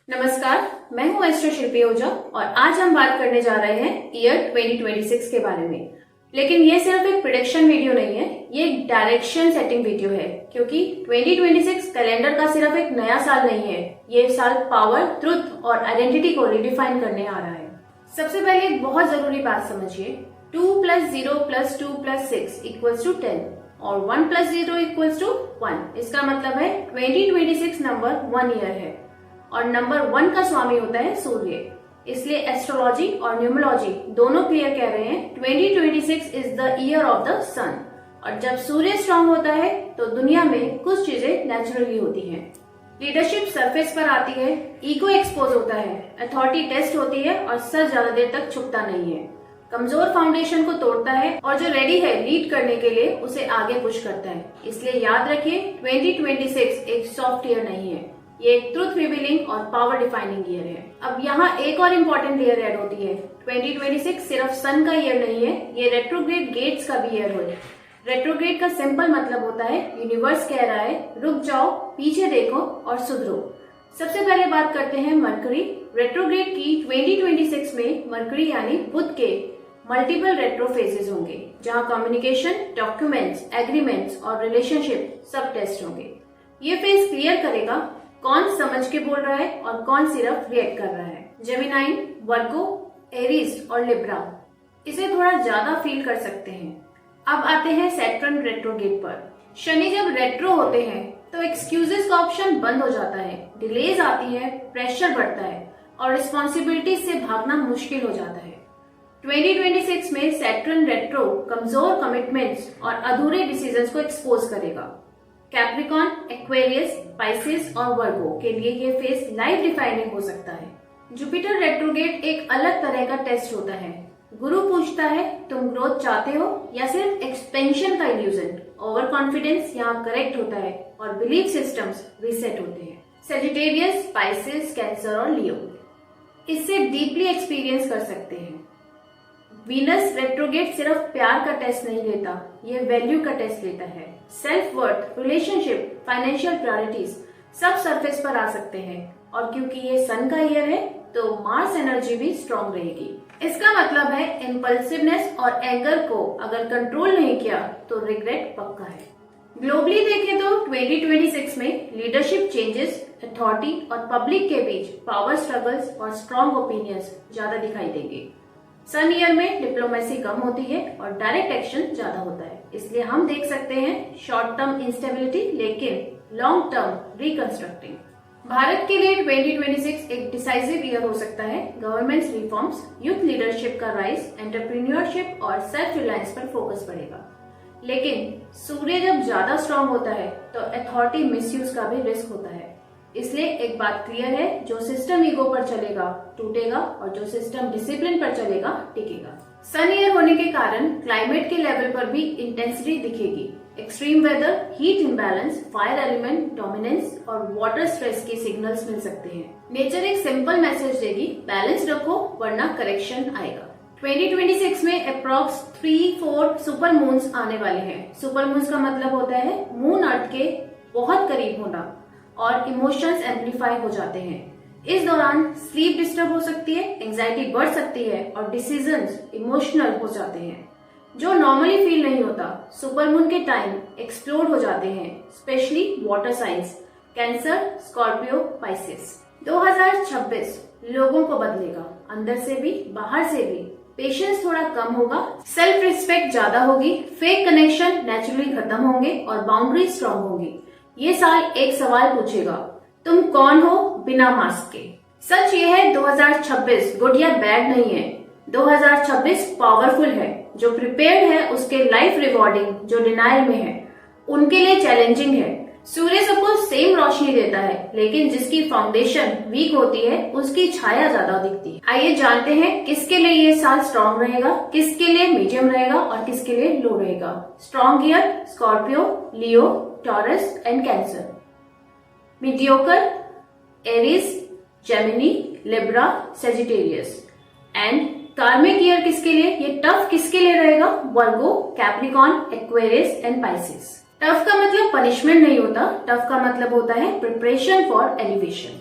नमस्कार, मैं हूं एस्ट्रो शिल्पी ओझा और आज हम बात करने जा रहे हैं ईयर 2026 के बारे में। लेकिन ये सिर्फ एक प्रेडिक्शन वीडियो नहीं है, ये एक डायरेक्शन सेटिंग वीडियो है, क्योंकि 2026 कैलेंडर का सिर्फ एक नया साल नहीं है, ये साल पावर, ट्रुथ और आइडेंटिटी को रिडिफाइन करने आ रहा है। सबसे पहले एक बहुत जरूरी बात समझिए, 2 + 0 + 2 + 6 = 10 और 1 + 0 = 1। इसका मतलब है 2026 नंबर 1 ईयर है और नंबर 1 का स्वामी होता है सूर्य। इसलिए एस्ट्रोलॉजी और न्यूमरोलॉजी दोनों क्लियर कह रहे हैं 2026 is the year of the sun. और जब सूर्य स्ट्रांग होता है तो दुनिया में कुछ चीजें नेचुरली होती हैं। लीडरशिप सरफेस पर आती है, ईगो एक्सपोज होता है, अथॉरिटी टेस्ट होती है और सर ज्यादा देर तक छुपता नहीं है। कमजोर फाउंडेशन को तोड़ता है और जो रेडी है लीड करने के लिए उसे आगे पुश करता है। इसलिए याद रखिए 2026 एक सॉफ्ट ईयर नहीं है, ये एक ट्रुथ रिवीलिंग और पावर डिफाइनिंग ईयर है। अब यहाँ एक और इम्पोर्टेंट ईयर ऐड होती है। 2026 सिर्फ सन का ईयर नहीं है, ये रेट्रोग्रेड गेट्स का भी ईयर है। रेट्रोग्रेड का सिंपल मतलब होता है यूनिवर्स कह रहा है रुक जाओ, पीछे देखो और सुधरो। सबसे पहले बात करते हैं मरकरी। रेट्रोग्रेड की 2026 में मरकरी यानी बुध के मल्टीपल रेट्रो फेजेस होंगे, जहाँ कम्युनिकेशन, डॉक्यूमेंट्स, एग्रीमेंट्स और रिलेशनशिप सब टेस्ट होंगे। ये फेज क्लियर करेगा कौन समझ के बोल रहा है और कौन सिर्फ रिएक्ट कर रहा है। जेमिनाई, वर्गो, एरीज और लिब्रा इसे थोड़ा ज्यादा फील कर सकते हैं। अब आते हैं सैटर्न रेट्रोग्रेड पर। शनि जब रेट्रो होते हैं तो एक्सक्यूजेस का ऑप्शन बंद हो जाता है, डिलेज आती है, प्रेशर बढ़ता है और रिस्पॉन्सिबिलिटी से भागना मुश्किल हो जाता है। 2026 में सैटर्न रेट्रो कमजोर कमिटमेंट्स और अधूरे डिसीजंस को एक्सपोज करेगा। कैप्रिकॉन, एक्वेरियस, पाइसेस और वर्गो के लिए ये फेज लाइफ डिफाइनिंग हो सकता है। जुपिटर रेट्रोग्रेड एक अलग तरह का टेस्ट होता है। गुरु पूछता है तुम ग्रोथ चाहते हो या सिर्फ एक्सपेंशन का इल्यूजन। ओवर कॉन्फिडेंस यहाँ करेक्ट होता है और बिलीफ सिस्टम्स रीसेट होते हैं। सेजिटेरियस, पाइसेस, कैंसर और लियो इससे डीपली एक्सपीरियंस कर सकते हैं। वीनस रेट्रोग्रेड सिर्फ प्यार का टेस्ट नहीं लेता, ये वैल्यू का टेस्ट लेता है। Self worth, relationship, financial priorities सब सरफेस पर आ सकते हैं और क्योंकि ये सन का ईयर है तो मार्स एनर्जी भी स्ट्रांग रहेगी। इसका मतलब है इम्पल्सिवनेस और एंगर को अगर कंट्रोल नहीं किया तो रिग्रेट पक्का है। ग्लोबली देखें तो 2026 में लीडरशिप चेंजेस, अथॉरिटी और पब्लिक के बीच पावर स्ट्रगल्स और स्ट्रांग ओपिनियंस ज्यादा दिखाई देंगे। सन ईयर में डिप्लोमेसी कम होती है और डायरेक्ट एक्शन ज्यादा होता है, इसलिए हम देख सकते हैं शॉर्ट टर्म इंस्टेबिलिटी लेकिन लॉन्ग टर्म रिकंस्ट्रक्टिंग। भारत के लिए 2026 एक डिसाइसिव ईयर हो सकता है। गवर्नमेंट रिफॉर्म्स, यूथ लीडरशिप का राइज, एंटरप्रेन्योरशिप और सेल्फ रिलायंस पर फोकस पड़ेगा। लेकिन सूर्य जब ज्यादा स्ट्रांग होता है तो अथॉरिटी मिसयूज का भी रिस्क होता है। इसलिए एक बात क्लियर है, जो सिस्टम ईगो पर चलेगा टूटेगा और जो सिस्टम डिसिप्लिन पर चलेगा टिकेगा। सन ईयर होने के कारण क्लाइमेट के लेवल पर भी इंटेंसिटी दिखेगी। Extreme weather, heat imbalance, fire element dominance और वाटर स्ट्रेस के सिग्नल्स मिल सकते हैं। नेचर एक सिंपल मैसेज देगी, बैलेंस रखो वरना करेक्शन आएगा। 2026 में अप्रॉक्स 3-4 सुपर मून्स आने वाले हैं। सुपर मून्स का मतलब होता है मून अर्थ के बहुत करीब होना और इमोशंस एम्पलीफाई हो जाते हैं। इस दौरान स्लीप डिस्टर्ब हो सकती है, एंजाइटी बढ़ सकती है और डिसीजंस इमोशनल हो जाते हैं जो नॉर्मली फील नहीं होता। सुपर मून के टाइम एक्सप्लोड हो जाते हैं, specially water science, cancer, Scorpio, Pisces. 2026 लोगों को बदलेगा, अंदर से भी बाहर से भी। पेशेंस थोड़ा कम होगा, सेल्फ रिस्पेक्ट ज्यादा होगी, फेक कनेक्शन नेचुरली खत्म होंगे और बाउंड्री स्ट्रांग होगी। ये साल एक सवाल पूछेगा, तुम कौन हो बिना मास्क के। सच ये है 2026 गुड या बैड नहीं है, 2026 पावरफुल है। जो प्रिपेयर्ड है उसके लाइफ रिवॉर्डिंग, जो डिनायल में है उनके लिए चैलेंजिंग है। सूर्य सबको सेम रोशनी देता है, लेकिन जिसकी फाउंडेशन वीक होती है उसकी छाया ज्यादा दिखती है। आइए जानते हैं किसके लिए ये साल स्ट्रांग रहेगा, किसके लिए मीडियम रहेगा और किसके लिए लो रहेगा। Strong year Scorpio, Leo, Taurus and Cancer. Mediocre Aries, Gemini, Libra, Sagittarius. And karmic year किसके लिए, ये टफ किसके लिए रहेगा, Virgo, Capricorn, Aquarius and Pisces. Tough का मतलब पनिशमेंट नहीं होता, टफ का मतलब होता है प्रिपरेशन फॉर एलिवेशन।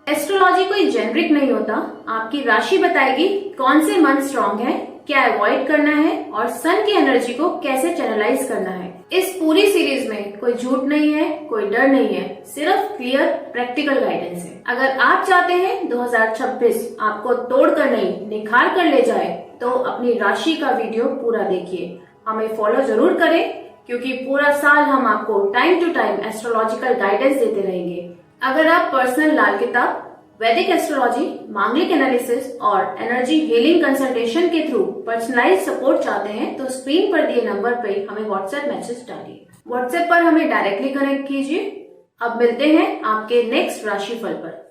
एस्ट्रोलॉजी कोई जेनरिक नहीं होता। आपकी राशि बताएगी कौन से मंथ स्ट्रांग है, क्या अवॉइड करना है और सन की एनर्जी को कैसे चैनलाइज करना है। इस पूरी सीरीज में कोई झूठ नहीं है, कोई डर नहीं है, सिर्फ क्लियर प्रैक्टिकल गाइडेंस है। अगर आप चाहते हैं 2026 आपको तोड़कर नहीं निखार कर ले जाए तो अपनी राशि का वीडियो पूरा देखिए। हमें फॉलो जरूर करें क्योंकि पूरा साल हम आपको time to time astrological guidance देते रहेंगे। अगर आप पर्सनल लाल किताब, वैदिक एस्ट्रोलॉजी, मांगलिक एनालिसिस और एनर्जी हीलिंग कंसल्टेशन के थ्रू पर्सनलाइज सपोर्ट चाहते हैं तो स्क्रीन पर दिए नंबर पर हमें व्हाट्सएप मैसेज डालिए। व्हाट्सएप पर हमें डायरेक्टली कनेक्ट कीजिए। अब मिलते हैं आपके नेक्स्ट राशिफल पर।